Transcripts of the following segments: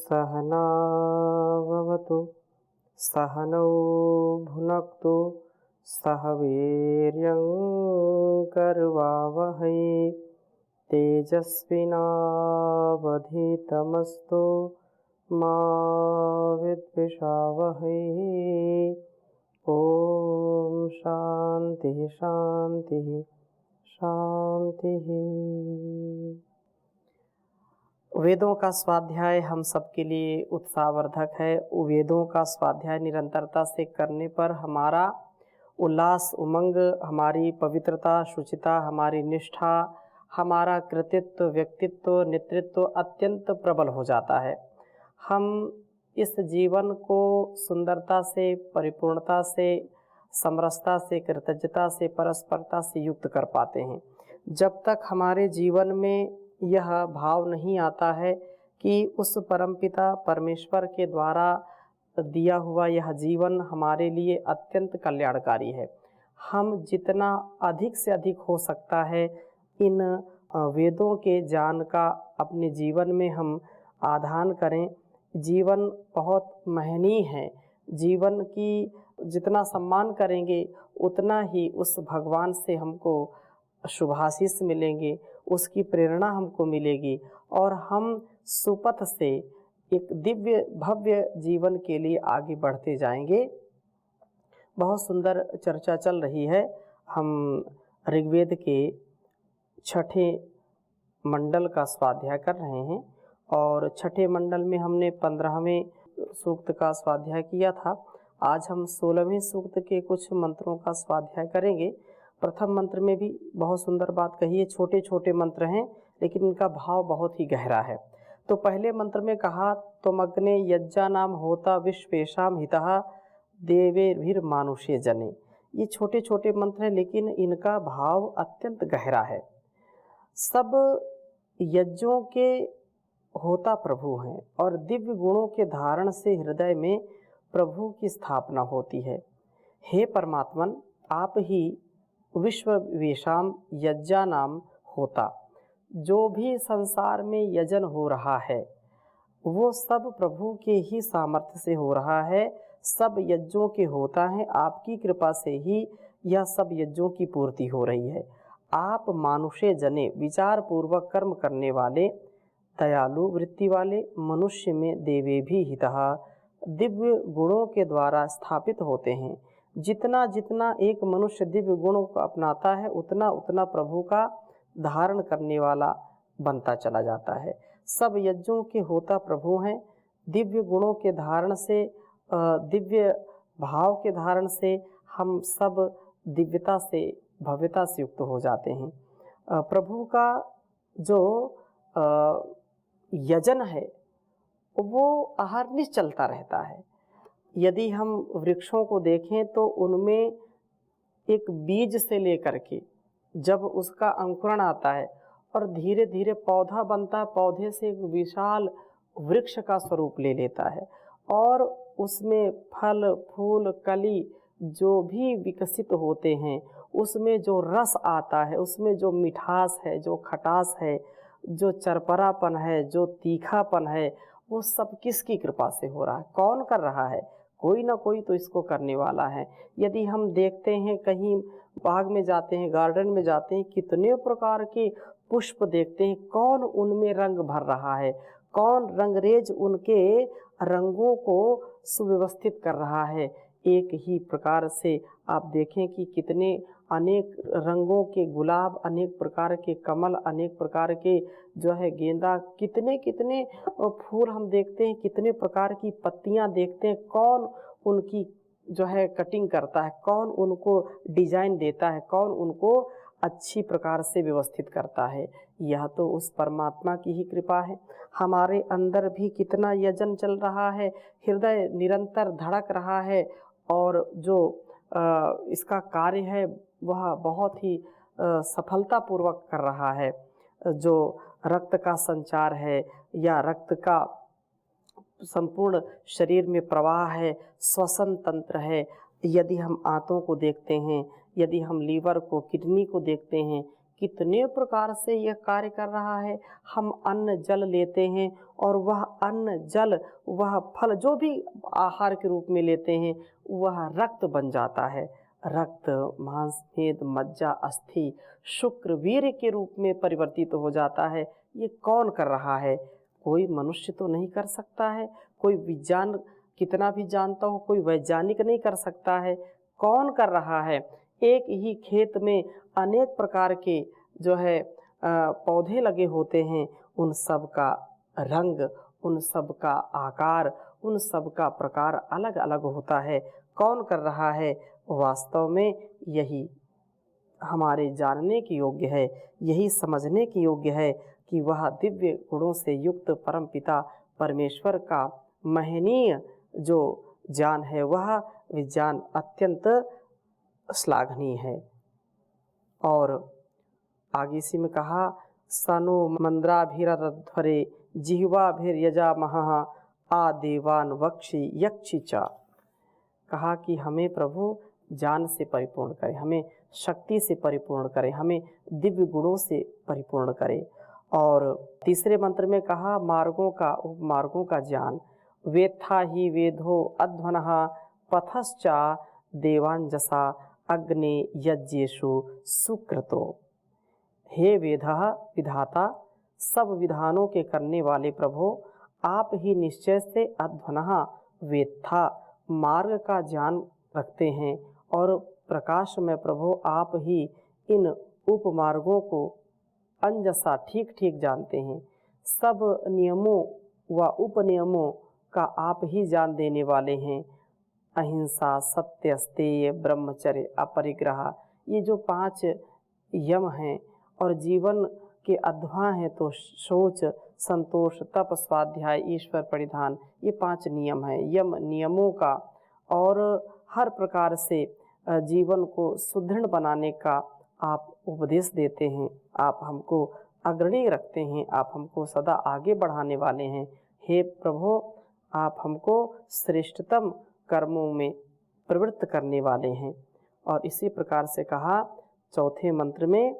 सहनाववतु सहनौ भुनक्तु सह वीर्यं करवावहै तेजस्विनावधीतमस्तु मा विद्विषावहै। ओम शांति शांति शांति। वेदों का स्वाध्याय हम सबके लिए उत्साहवर्धक है। वेदों का स्वाध्याय निरंतरता से करने पर हमारा उल्लास, उमंग, हमारी पवित्रता, शुचिता, हमारी निष्ठा, हमारा कृतित्व, व्यक्तित्व, नेतृत्व अत्यंत प्रबल हो जाता है। हम इस जीवन को सुंदरता से, परिपूर्णता से, समरसता से, कृतज्ञता से, परस्परता से युक्त कर पाते हैं। जब तक हमारे जीवन में यह भाव नहीं आता है कि उस परमपिता परमेश्वर के द्वारा दिया हुआ यह जीवन हमारे लिए अत्यंत कल्याणकारी है, हम जितना अधिक से अधिक हो सकता है इन वेदों के ज्ञान का अपने जीवन में हम आधान करें। जीवन बहुत महनीय है। जीवन की जितना सम्मान करेंगे उतना ही उस भगवान से हमको शुभाशीष मिलेंगे, उसकी प्रेरणा हमको मिलेगी और हम सुपथ से एक दिव्य भव्य जीवन के लिए आगे बढ़ते जाएंगे। बहुत सुंदर चर्चा चल रही है। हम ऋग्वेद के छठे मंडल का स्वाध्याय कर रहे हैं और छठे मंडल में हमने 15वें सूक्त का स्वाध्याय किया था। आज हम 16वें सूक्त के कुछ मंत्रों का स्वाध्याय करेंगे। प्रथम मंत्र में भी बहुत सुंदर बात कही है। छोटे छोटे मंत्र हैं लेकिन इनका भाव बहुत ही गहरा है। तो पहले मंत्र में कहा, त्वमग्ने यज्ञा नाम होता विश्वेशाम हितः देवेर्भिर मानुषे जने। ये छोटे छोटे मंत्र हैं लेकिन इनका भाव अत्यंत गहरा है। सब यज्ञों के होता प्रभु हैं और दिव्य गुणों के धारण से हृदय में प्रभु की स्थापना होती है। हे परमात्मन, आप ही विश्ववेशाम यज्ञा नाम होता। जो भी संसार में यजन हो रहा है वो सब प्रभु के ही सामर्थ्य से हो रहा है। सब यज्ञों के होता है, आपकी कृपा से ही यह सब यज्ञों की पूर्ति हो रही है। आप मानुषे जने, विचार पूर्वक कर्म करने वाले, दयालु वृत्ति वाले मनुष्य में देवे भी हितः, दिव्य गुणों के द्वारा स्थापित होते हैं। जितना जितना एक मनुष्य दिव्य गुणों को अपनाता है उतना उतना प्रभु का धारण करने वाला बनता चला जाता है। सब यज्ञों के होता प्रभु हैं। दिव्य गुणों के धारण से, दिव्य भाव के धारण से हम सब दिव्यता से, भव्यता से युक्त हो जाते हैं। प्रभु का जो यजन है वो अहर्निश चलता रहता है। यदि हम वृक्षों को देखें तो उनमें एक बीज से लेकर के जब उसका अंकुरण आता है और धीरे धीरे पौधा बनता है, पौधे से एक विशाल वृक्ष का स्वरूप ले लेता है और उसमें फल फूल कली जो भी विकसित होते हैं, उसमें जो रस आता है, उसमें जो मिठास है, जो खटास है, जो चरपरापन है, जो तीखापन है, वो सब किसकी कृपा से हो रहा है? कौन कर रहा है? कोई ना कोई तो इसको करने वाला है। यदि हम देखते हैं, कहीं बाग में जाते हैं, गार्डन में जाते हैं, कितने प्रकार के पुष्प देखते हैं, कौन उनमें रंग भर रहा है? कौन रंगरेज उनके रंगों को सुव्यवस्थित कर रहा है? एक ही प्रकार से आप देखें कि कितने अनेक रंगों के गुलाब, अनेक प्रकार के कमल, अनेक प्रकार के जो है गेंदा, कितने कितने फूल हम देखते हैं, कितने प्रकार की पत्तियां देखते हैं। कौन उनकी जो है कटिंग करता है? कौन उनको डिजाइन देता है? कौन उनको अच्छी प्रकार से व्यवस्थित करता है? यह तो उस परमात्मा की ही कृपा है। हमारे अंदर भी कितना यजन चल रहा है, हृदय निरंतर धड़क रहा है और जो इसका कार्य है वह बहुत ही सफलतापूर्वक कर रहा है। जो रक्त का संचार है या रक्त का संपूर्ण शरीर में प्रवाह है, श्वसन तंत्र है, यदि हम आंतों को देखते हैं, यदि हम लीवर को, किडनी को देखते हैं, कितने प्रकार से यह कार्य कर रहा है। हम अन्न जल लेते हैं और वह अन्न जल, वह फल जो भी आहार के रूप में लेते हैं, वह रक्त बन जाता है। रक्त मांस मेद मज्जा अस्थि शुक्र वीर्य के रूप में परिवर्तित हो जाता है। ये कौन कर रहा है? कोई मनुष्य तो नहीं कर सकता है। कोई विज्ञान कितना भी जानता हो, कोई वैज्ञानिक नहीं कर सकता है। कौन कर रहा है? एक ही खेत में अनेक प्रकार के जो है पौधे लगे होते हैं, उन सब का रंग, उन सब का आकार, उन सब का प्रकार अलग अलग होता है। कौन कर रहा है? वास्तव में यही हमारे जानने के योग्य है, यही समझने के योग्य है कि वह दिव्य गुणों से युक्त परम पिता परमेश्वर का महनीय जो ज्ञान है, वह विज्ञान अत्यंत श्लाघनीय है। और आगे इसी में कहा, सनो मंद्राभिरध्वरे जिह्वाभिर्यजा महः आ देवान वक्षि यक्षि च। कहा कि हमें प्रभु ज्ञान से परिपूर्ण करे, हमें शक्ति से परिपूर्ण करे, हमें दिव्य गुणों से परिपूर्ण करे। और तीसरे मंत्र में कहा, मार्गों का उपमार्गों का ज्ञान। वेत्था ही वेदो अध्वनः पथश्चा देवांजसा अग्नि यज्ञेषु सुक्रतो। हे वेदः विधाता, सब विधानों के करने वाले प्रभु, आप ही निश्चय से अध्वनः वेत्था मार्ग का ज्ञान रखते हैं और प्रकाश में प्रभु आप ही इन उपमार्गों को अंजसा ठीक ठीक जानते हैं। सब नियमों व उपनियमों का आप ही जान देने वाले हैं। अहिंसा, सत्य, अस्तेय, ब्रह्मचर्य, अपरिग्रह, ये जो 5 यम हैं और जीवन के अध्वा हैं तो शौच, संतोष, तप, स्वाध्याय, ईश्वर परिधान, ये 5 नियम हैं। यम नियमों का और हर प्रकार से जीवन को सुदृढ़ बनाने का आप उपदेश देते हैं। आप हमको अग्रणी रखते हैं, आप हमको सदा आगे बढ़ाने वाले हैं। हे प्रभु, आप हमको श्रेष्ठतम कर्मों में प्रवृत्त करने वाले हैं। और इसी प्रकार से कहा चौथे मंत्र में,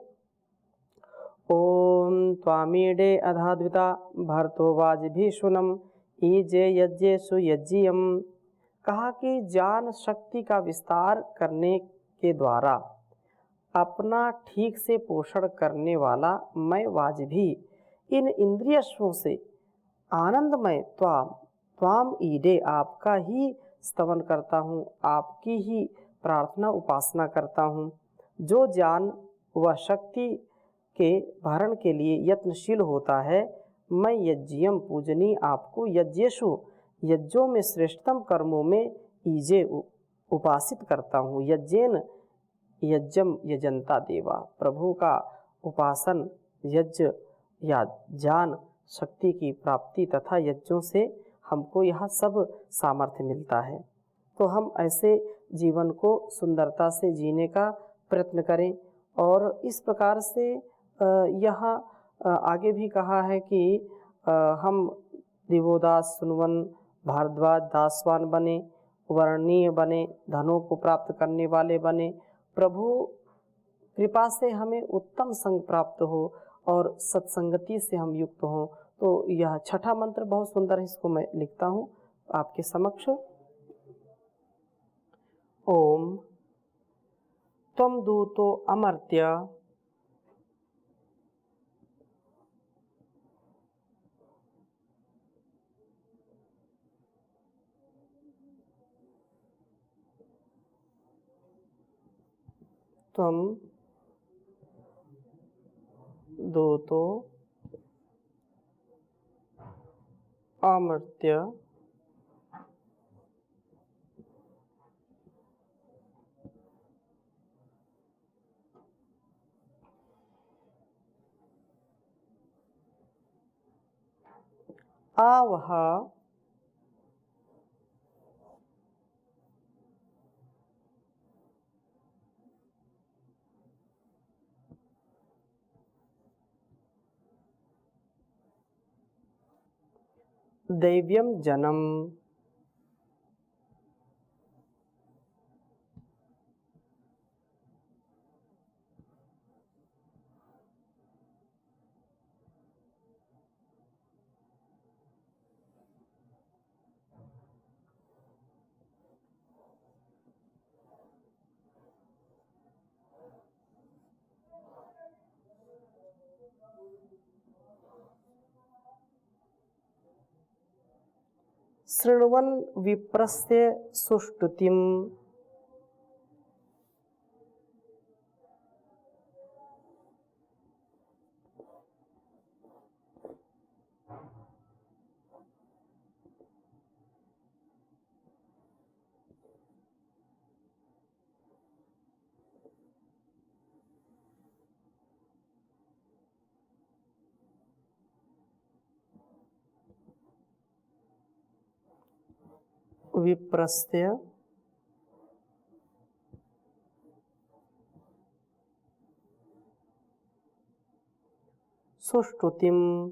ओम त्वामीडे अधाद्विता भर्तो वाजिभीषुनम ईजे यज्ञेषु यज्ञियम। कहा कि ज्ञान शक्ति का विस्तार करने के द्वारा अपना ठीक से पोषण करने वाला मैं वाजिभी इन इंद्रियश्वों से आनंदमय त्वाम ईडे आपका ही स्तवन करता हूँ, आपकी ही प्रार्थना उपासना करता हूँ। जो ज्ञान व शक्ति के भरण के लिए यत्नशील होता है, मैं यज्ञियम पूजनी आपको यज्ञेषु यज्ञों में श्रेष्ठतम कर्मों में ईजे उपासित करता हूँ। यज्ञेन यज्ञम यजंता देवा, प्रभु का उपासन यज्ञ या ज्ञान शक्ति की प्राप्ति तथा यज्ञों से हमको यह सब सामर्थ्य मिलता है। तो हम ऐसे जीवन को सुंदरता से जीने का प्रयत्न करें। और इस प्रकार से यहाँ आगे भी कहा है कि हम दिवोदास सुनवन भारद्वाज दासवान बने, वर्णीय बने, धनों को प्राप्त करने वाले बने। प्रभु कृपा से हमें उत्तम संग प्राप्त हो और सत्संगति से हम युक्त हों। तो यह छठा मंत्र बहुत सुंदर है, इसको मैं लिखता हूँ आपके समक्ष। ओम त्वं दूतो अमर्त्य त्वं दूतो अमर्त्य आवह दैव्यम जन्म। शृण्वन् विप्रस्य सुष्टुतिम्। विप्रस्य सुष्टुतिम्।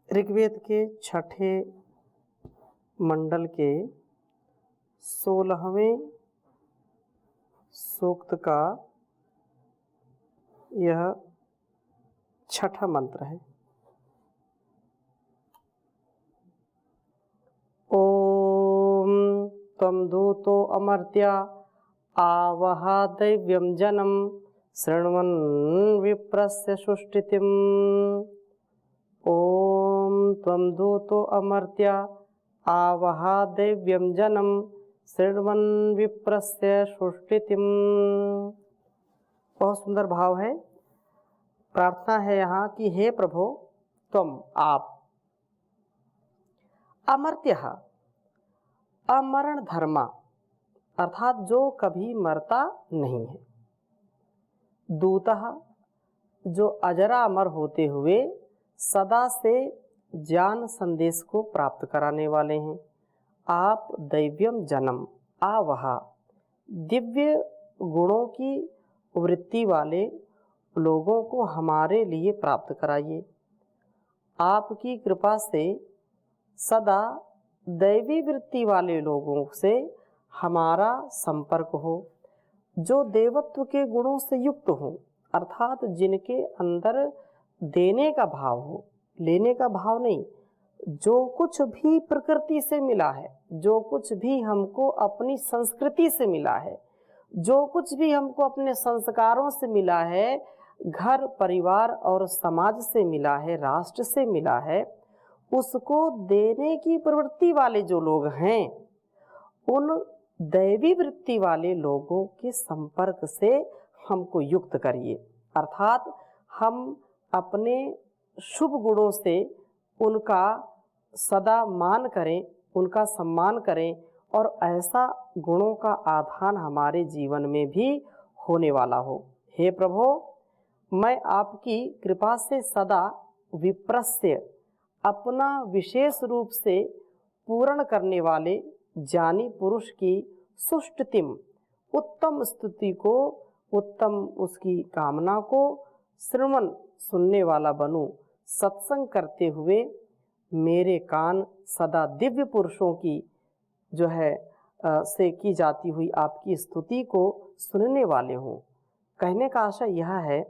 ऋग्वेद के छठे मंडल के 16वें सूक्त का यह छठा मंत्र है। ओम त्वं दूतो अमर्त्य आवह दैव्यं जनम शृण्वन् विप्रस्य सुष्टुतिम्। ओम त्वं दूतो अमर्त्य आवह दैव्यं जनम शृण्वन् विप्रस्य सुष्टुतिम्। बहुत सुंदर भाव है। प्रार्थना है यहाँ कि हे प्रभु, तुम आप अमर्त्यः अमरण धर्मा, अर्थात जो कभी मरता नहीं है, दूतः जो अजरा अमर होते हुए सदा से ज्ञान संदेश को प्राप्त कराने वाले हैं। आप दैव्यम जन्म आवह, दिव्य गुणों की वृत्ति वाले लोगों को हमारे लिए प्राप्त कराइए। आपकी कृपा से सदा दैवी वृत्ति वाले लोगों से हमारा संपर्क हो, जो देवत्व के गुणों से युक्त हो, अर्थात जिनके अंदर देने का भाव हो, लेने का भाव नहीं। जो कुछ भी प्रकृति से मिला है, जो कुछ भी हमको अपनी संस्कृति से मिला है, जो कुछ भी हमको अपने संस्कारों से मिला है, घर परिवार और समाज से मिला है, राष्ट्र से मिला है, उसको देने की प्रवृत्ति वाले जो लोग हैं, उन दैवी वृत्ति वाले लोगों के संपर्क से हमको युक्त करिए। अर्थात हम अपने शुभ गुणों से उनका सदा मान करें, उनका सम्मान करें, और ऐसा गुणों का आधान हमारे जीवन में भी होने वाला हो। हे प्रभु, मैं आपकी कृपा से सदा विप्रस्य, अपना विशेष रूप से पूर्ण करने वाले ज्ञानी पुरुष की सुष्टुतिम, उत्तम स्तुति को, उत्तम उसकी कामना को श्रवण सुनने वाला बनूं। सत्संग करते हुए मेरे कान सदा दिव्य पुरुषों की जो है से की जाती हुई आपकी स्तुति को सुनने वाले हों। कहने का आशय यह है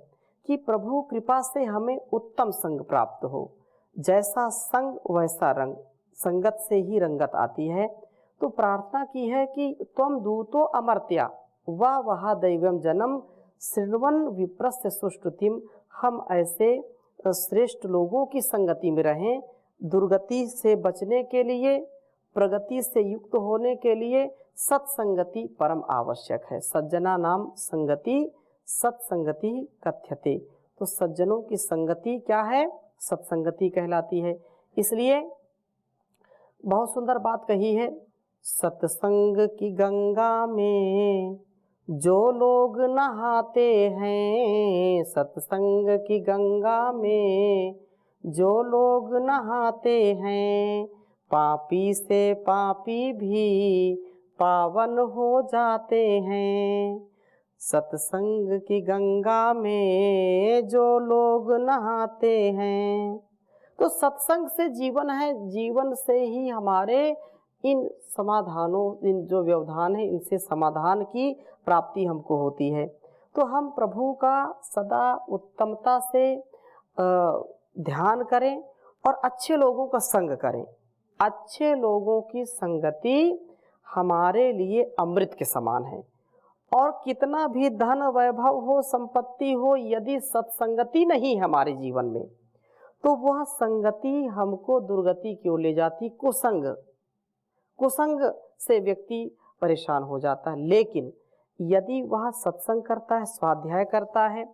कि प्रभु कृपा से हमें उत्तम संग प्राप्त हो। जैसा संग वैसा रंग, संगत से ही रंगत आती है। तो प्रार्थना की है कि त्वं दूतो अमर्त्या वा वहा दैवम जन्म शृण्वन् विप्रस्य सुष्टुतिम्। हम ऐसे श्रेष्ठ लोगों की संगति में रहें। दुर्गति से बचने के लिए, प्रगति से युक्त होने के लिए सत्संगति परम आवश्यक है। सज्जना नाम संगति सत्संगति कथ्यते। तो सज्जनों की संगति क्या है? सत्संगति कहलाती है। इसलिए बहुत सुंदर बात कही है, सत्संग की गंगा में जो लोग नहाते हैं, सत्संग की गंगा में जो लोग नहाते हैं, पापी से पापी भी पावन हो जाते हैं। सत्संग की गंगा में जो लोग नहाते हैं। तो सत्संग से जीवन है, जीवन से ही हमारे इन समाधानों, इन जो व्यवधान है, इनसे समाधान की प्राप्ति हमको होती है। तो हम प्रभु का सदा उत्तमता से ध्यान करें और अच्छे लोगों का संग करें। अच्छे लोगों की संगति हमारे लिए अमृत के समान है। और कितना भी धन वैभव हो, संपत्ति हो, यदि सत्संगति नहीं हमारे जीवन में, तो वह संगति हमको दुर्गति की ओर ले जाती। कुसंग से व्यक्ति परेशान हो जाता है। लेकिन यदि वह सत्संग करता है, स्वाध्याय करता है,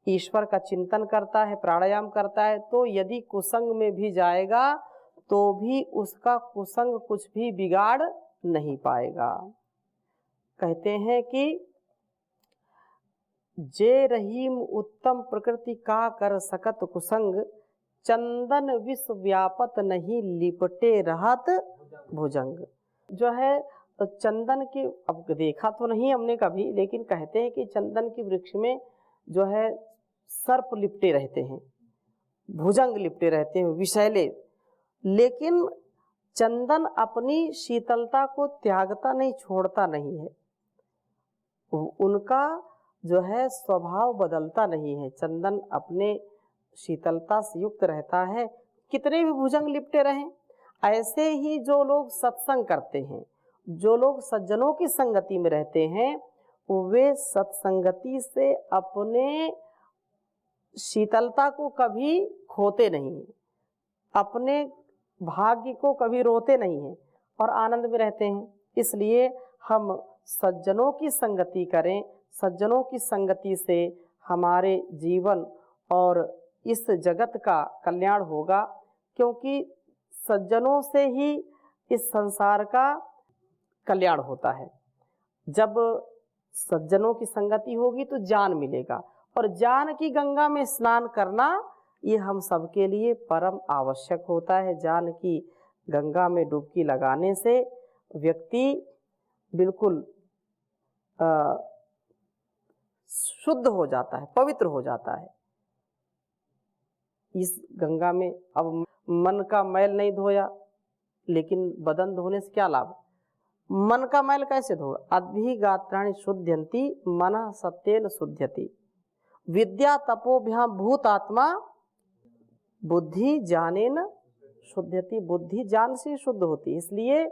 ईश्वर का चिंतन करता है, प्राणायाम करता है, तो यदि कुसंग में भी जाएगा तो भी उसका कुसंग कुछ भी बिगाड़ नहीं पाएगा। कहते हैं कि जे रहीम उत्तम प्रकृति का कर सकत कुसंग, चंदन विश्व व्यापत नहीं लिपटे रहत भुजंग। जो है तो चंदन की, अब देखा तो नहीं हमने कभी, लेकिन कहते हैं कि चंदन के वृक्ष में जो है सर्प लिपटे रहते हैं, भुजंग लिपटे रहते हैं, विषैले। लेकिन चंदन अपनी शीतलता को त्यागता नहीं, छोड़ता नहीं है, उनका जो है स्वभाव बदलता नहीं है। चंदन अपने शीतलता से युक्त रहता है, कितने भी भुजंग लिपटे रहें। ऐसे ही जो लोग सत्संग करते हैं, जो लोग सज्जनों की संगति में रहते हैं, वे सत्संगति से अपने शीतलता को कभी खोते नहीं हैं, अपने भाग्य को कभी रोते नहीं हैं और आनंद में रहते हैं। इसलिए हम सज्जनों की संगति करें। सज्जनों की संगति से हमारे जीवन और इस जगत का कल्याण होगा, क्योंकि सज्जनों से ही इस संसार का कल्याण होता है। जब सज्जनों की संगति होगी तो ज्ञान मिलेगा, और ज्ञान की गंगा में स्नान करना ये हम सबके लिए परम आवश्यक होता है। ज्ञान की गंगा में डुबकी लगाने से व्यक्ति बिल्कुल शुद्ध हो जाता है, पवित्र हो जाता है। इस गंगा में अब मन का मैल नहीं धोया, लेकिन बदन धोने से क्या लाभ? मन का मैल कैसे धोगा? अभिगात्राणि शुद्ध्यन्ति मनः सत्येन शुद्ध्यति, विद्या तपोभ्याम भूत आत्मा बुद्धि ज्ञानेन शुद्ध्यति। बुद्धि ज्ञान से शुद्ध होती है। इसलिए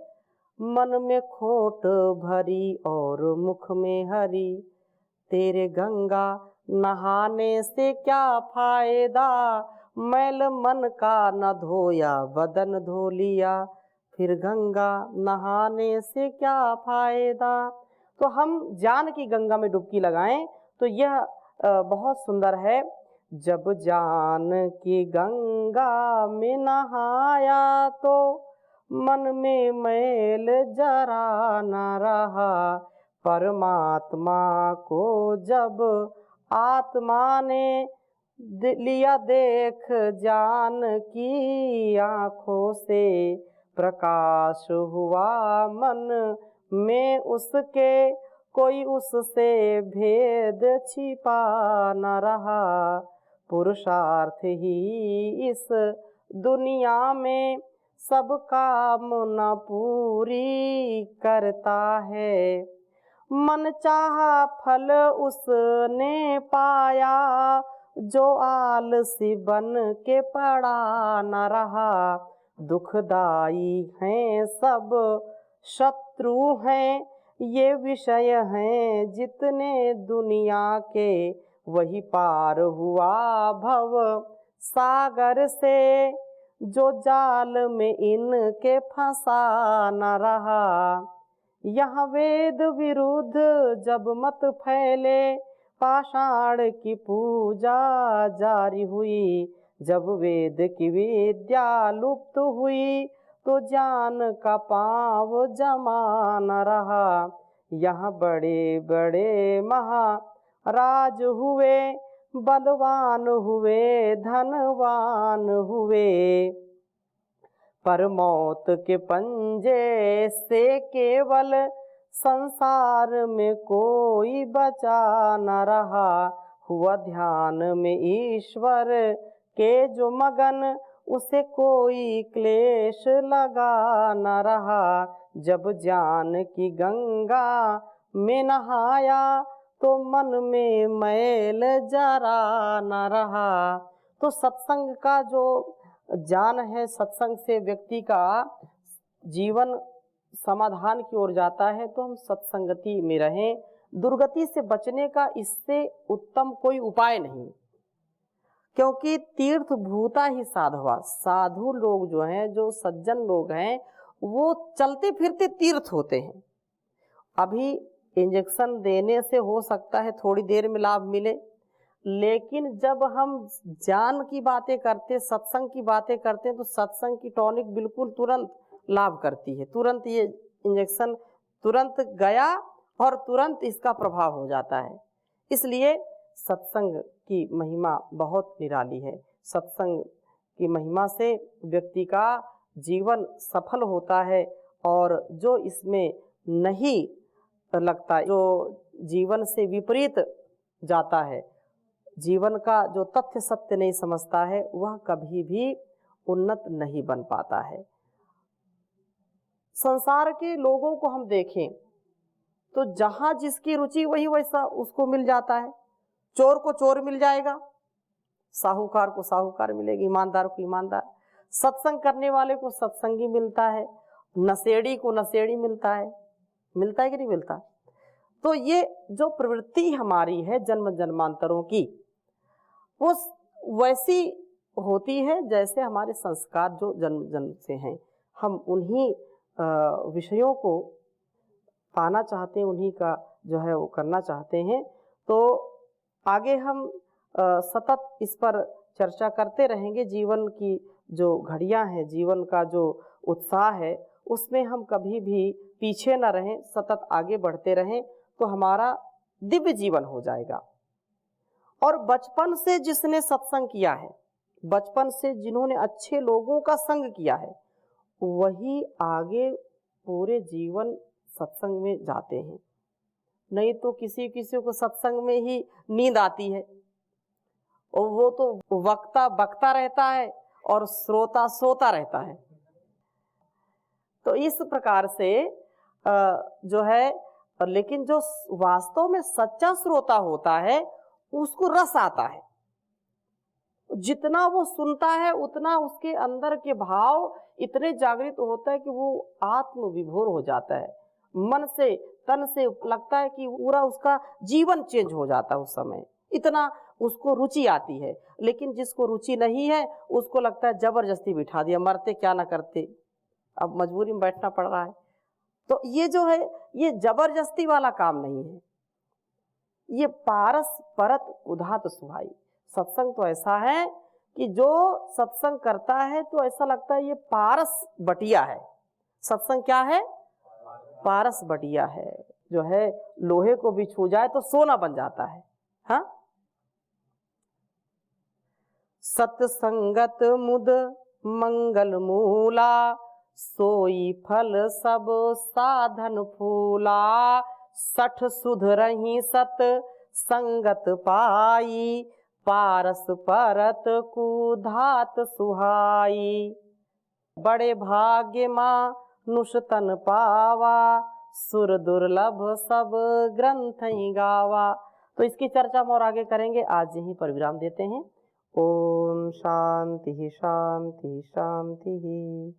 मन में खोट भरी और मुख में हरी, तेरे गंगा नहाने से क्या फायदा, मैल मन का न धोया बदन धो लिया, फिर गंगा नहाने से क्या फायदा। तो हम ज्ञान की गंगा में डुबकी लगाएं तो यह बहुत सुंदर है। जब ज्ञान की गंगा में नहाया तो मन में मैल जरा न रहा, परमात्मा को जब आत्मा ने लिया देख ज्ञान की आँखों से, प्रकाश हुआ मन में उसके, कोई उससे भेद छिपा न रहा। पुरुषार्थ ही इस दुनिया में सब कामना पूरी करता है, मन चाहा फल उसने पाया, जो आलसी बन के पड़ा न रहा। दुखदाई हैं सब शत्रु हैं, ये विषय हैं जितने दुनिया के, वही पार हुआ भव सागर से, जो जाल में इनके फंसा न रहा। यहाँ वेद विरुद्ध जब मत फैले, पाषाण की पूजा जारी हुई, जब वेद की विद्या लुप्त हुई, तो ज्ञान का पाँव जमा न रहा। यहाँ बड़े बड़े महाराज हुए, बलवान हुए, धनवान हुए, पर मौत के पंजे से केवल संसार में कोई बचा न रहा। हुआ ध्यान में ईश्वर के जो मगन, उसे कोई क्लेश लगा न रहा। जब ज्ञान की गंगा में नहाया तो मन में मैल जरा न रहा। तो सत्संग का जो ज्ञान है, सत्संग से व्यक्ति का जीवन समाधान की ओर जाता है। तो हम सत्संगति में रहें। दुर्गति से बचने का इससे उत्तम कोई उपाय नहीं, क्योंकि तीर्थ भूता ही साधवा। साधु लोग जो हैं, जो सज्जन लोग हैं, वो चलते फिरते तीर्थ होते हैं। अभी इंजेक्शन देने से हो सकता है थोड़ी देर में लाभ मिले, लेकिन जब हम ज्ञान की बातें करते, सत्संग की बातें करते हैं, तो सत्संग की टॉनिक बिल्कुल तुरंत लाभ करती है। तुरंत ये इंजेक्शन तुरंत गया और तुरंत इसका प्रभाव हो जाता है। इसलिए सत्संग की महिमा बहुत निराली है। सत्संग की महिमा से व्यक्ति का जीवन सफल होता है, और जो इसमें नहीं लगता, जो जीवन से विपरीत जाता है, जीवन का जो तथ्य सत्य नहीं समझता है, वह कभी भी उन्नत नहीं बन पाता है। संसार के लोगों को हम देखें तो जहां जिसकी रुचि वही वैसा उसको मिल जाता है। चोर को चोर मिल जाएगा, साहूकार को साहूकार मिलेगी, ईमानदार को ईमानदार, सत्संग करने वाले को सत्संगी मिलता है, नशेड़ी को नशेड़ी मिलता है कि नहीं मिलता। तो ये जो प्रवृत्ति हमारी है जन्म जन्मांतरों की, वो वैसी होती है जैसे हमारे संस्कार जो जन्म जन्म से हैं। हम उन्हीं विषयों को पाना चाहते हैं, उन्हीं का जो है वो करना चाहते हैं। तो आगे हम सतत इस पर चर्चा करते रहेंगे। जीवन की जो घड़ियां हैं, जीवन का जो उत्साह है, उसमें हम कभी भी पीछे न रहें, सतत आगे बढ़ते रहें, तो हमारा दिव्य जीवन हो जाएगा। और बचपन से जिसने सत्संग किया है, बचपन से जिन्होंने अच्छे लोगों का संग किया है, वही आगे पूरे जीवन सत्संग में जाते हैं। नहीं तो किसी किसी को सत्संग में ही नींद आती है, और वो तो वक्ता बकता रहता है और श्रोता सोता रहता है। तो इस प्रकार से जो है, लेकिन जो वास्तव में सच्चा श्रोता होता है उसको रस आता है। जितना वो सुनता है उतना उसके अंदर के भाव इतने जागृत होता है कि वो आत्म विभोर हो जाता है। मन से तन से लगता है कि पूरा उसका जीवन चेंज हो जाता है उस समय, इतना उसको रुचि आती है। लेकिन जिसको रुचि नहीं है उसको लगता है जबरदस्ती बिठा दिया, मरते क्या ना करते, अब मजबूरी में बैठना पड़ रहा है। तो ये जो है, ये जबरदस्ती वाला काम नहीं है, ये पारस परत उधात सुहाई। सत्संग तो ऐसा है कि जो सत्संग करता है तो ऐसा लगता है ये पारस बटिया है। सत्संग क्या है? पारस बटिया है, जो है लोहे को भी छू जाए तो सोना बन जाता है। हाँ, सत्संगत मुद मंगल मूला, सोई फल सब साधन फूला। सठ सुध रही सत संगत पाई, पारस परत कुधात सुहाई। बड़े भाग्य मानुष तन पावा, सुर दुर्लभ सब ग्रंथ ही गावा। तो इसकी चर्चा हम और आगे करेंगे, आज यहीं पर विराम देते हैं। ओम शांति शांति शांति।